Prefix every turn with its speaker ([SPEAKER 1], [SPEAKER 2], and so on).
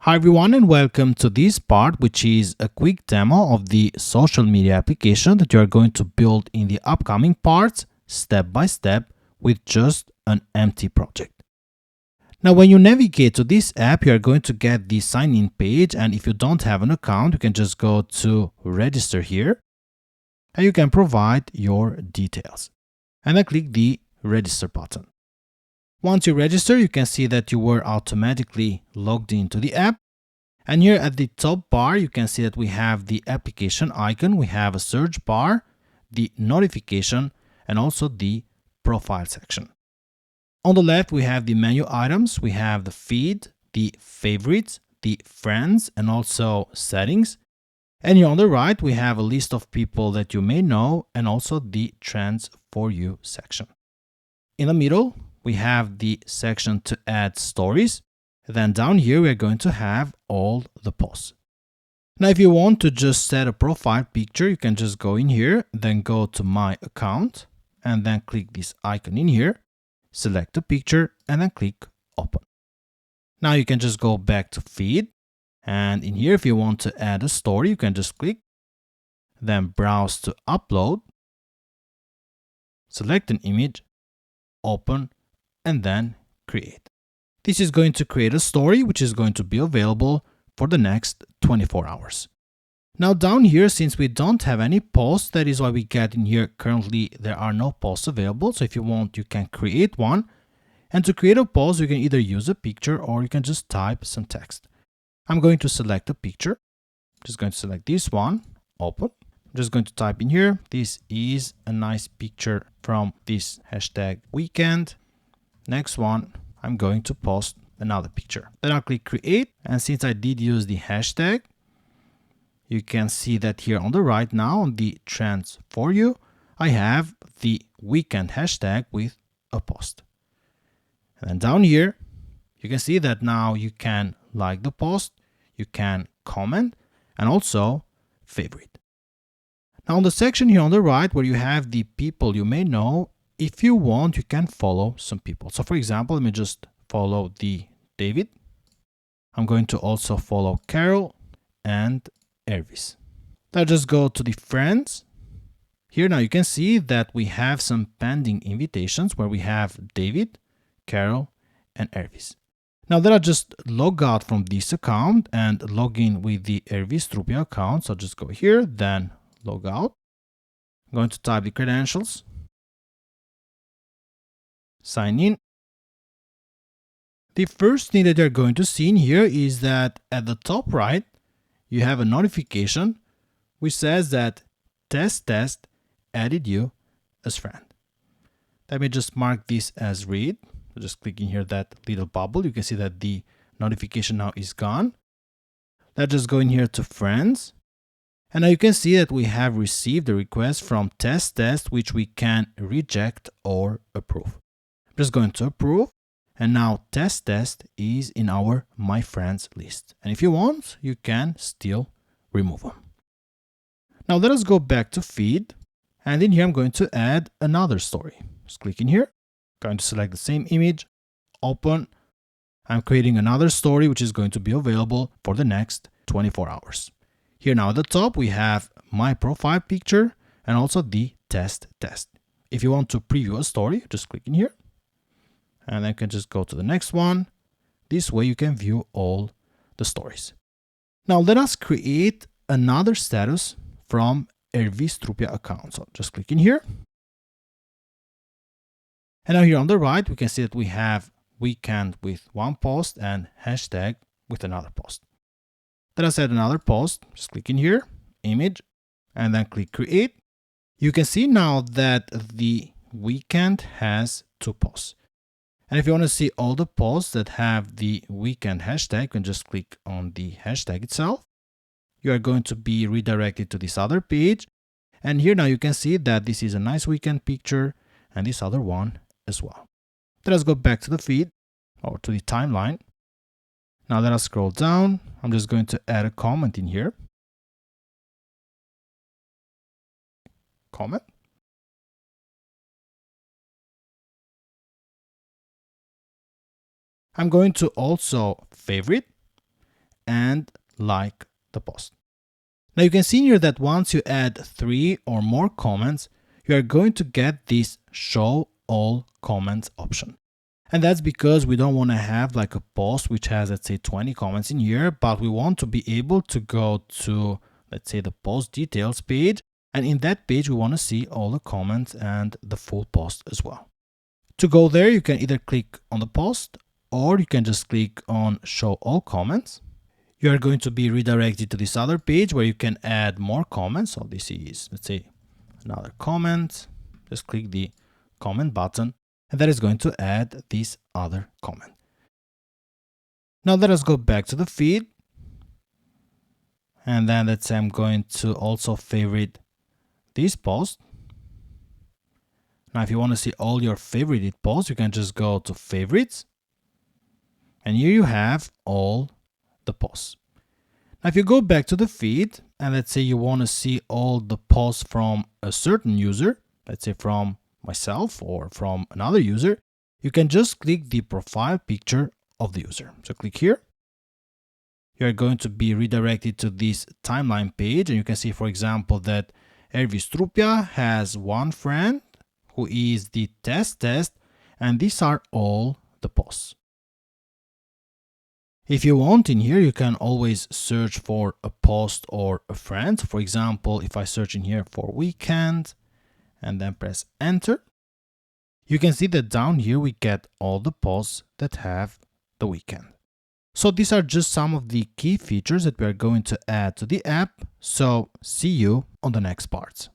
[SPEAKER 1] Hi everyone and welcome to this part, which is a quick demo of the social media application that you are going to build in the upcoming parts step by step with just an empty project. Now when you navigate to this app, you are going to get the sign in page, and if you don't have an account, you can just go to register here and you can provide your details and then click the register button. Once you register, you can see that you were automatically logged into the app. And here at the top bar, you can see that we have the application icon, we have a search bar, the notification, and also the profile section. On the left, we have the menu items, we have the feed, the favorites, the friends, and also settings. And here on the right, we have a list of people that you may know and also the trends for you section. In the middle, we have the section to add stories. Then down here, we're going to have all the posts. Now, if you want to just set a profile picture, you can just go in here, then go to my account, and then click this icon in here, select a picture, and then click open. Now you can just go back to feed. And in here, if you want to add a story, you can just click, then browse to upload, select an image, open, and then create. This is going to create a story which is going to be available for the next 24 hours. Now down here, since we don't have any posts, that is why we get in here currently there are no posts available. So if you want, you can create one. And to create a post, you can either use a picture or you can just type some text. I'm going to select a picture. I'm just going to select this one, open. I'm just going to type in here, this is a nice picture from this hashtag weekend. Next one, I'm going to post another picture. Then I'll click create. And since I did use the hashtag, you can see that here on the right now on the trends for you, I have the weekend hashtag with a post. And then down here, you can see that now you can like the post, you can comment, and also favorite. Now on the section here on the right where you have the people you may know, if you want, you can follow some people. So for example, let me just follow the David. I'm going to also follow Carol and Ervis. Now just go to the friends. Here now you can see that we have some pending invitations where we have David, Carol, and Ervis. Now then I'll just log out from this account and log in with the Ervis Trupja account. So just go here, then log out. I'm going to type the credentials. Sign in. The first thing that you're going to see in here is that at the top right, you have a notification which says that test added you as friend. Let me just mark this as read. So just click in here that little bubble. You can see that the notification now is gone. Let's just go in here to friends. And now you can see that we have received a request from test which we can reject or approve. I'm just going to approve. And now test is in our my friends list. And if you want, you can still remove them. Now let us go back to feed. And in here, I'm going to add another story. Just click in here. Going to select the same image, open. I'm creating another story, which is going to be available for the next 24 hours. Here now at the top, we have my profile picture and also the test. If you want to preview a story, just click in here. And then you can just go to the next one. This way you can view all the stories. Now let us create another status from Ervis Trupja account. So just click in here. And now here on the right, we can see that we have weekend with one post and hashtag with another post. Let us add another post. Just click in here, image, and then click create. You can see now that the weekend has two posts. And if you want to see all the posts that have the weekend hashtag, you can just click on the hashtag itself. You are going to be redirected to this other page. And here now you can see that this is a nice weekend picture and this other one as well. Let us go back to the feed or to the timeline. Now let us scroll down. I'm just going to add a comment in here. Comment. I'm going to also favorite and like the post. Now you can see here that once you add 3 or more comments, you are going to get this show all comments option. And that's because we don't want to have like a post which has, let's say, 20 comments in here, but we want to be able to go to, let's say, the post details page. And in that page, we want to see all the comments and the full post as well. To go there, you can either click on the post or you can just click on show all comments. You are going to be redirected to this other page where you can add more comments. So this is, let's say, another comment. Just click the comment button and that is going to add this other comment. Now let us go back to the feed. And then let's say I'm going to also favorite this post. Now, if you want to see all your favorited posts, you can just go to favorites. And here you have all the posts. Now, if you go back to the feed, and let's say you want to see all the posts from a certain user, let's say from myself or from another user, you can just click the profile picture of the user. So click here. You're going to be redirected to this timeline page. And you can see, for example, that Ervis Trupja has one friend who is the test, and these are all the posts. If you want in here, you can always search for a post or a friend. For example, if I search in here for weekend and then press enter, you can see that down here we get all the posts that have the weekend. So these are just some of the key features that we are going to add to the app. So see you on the next parts.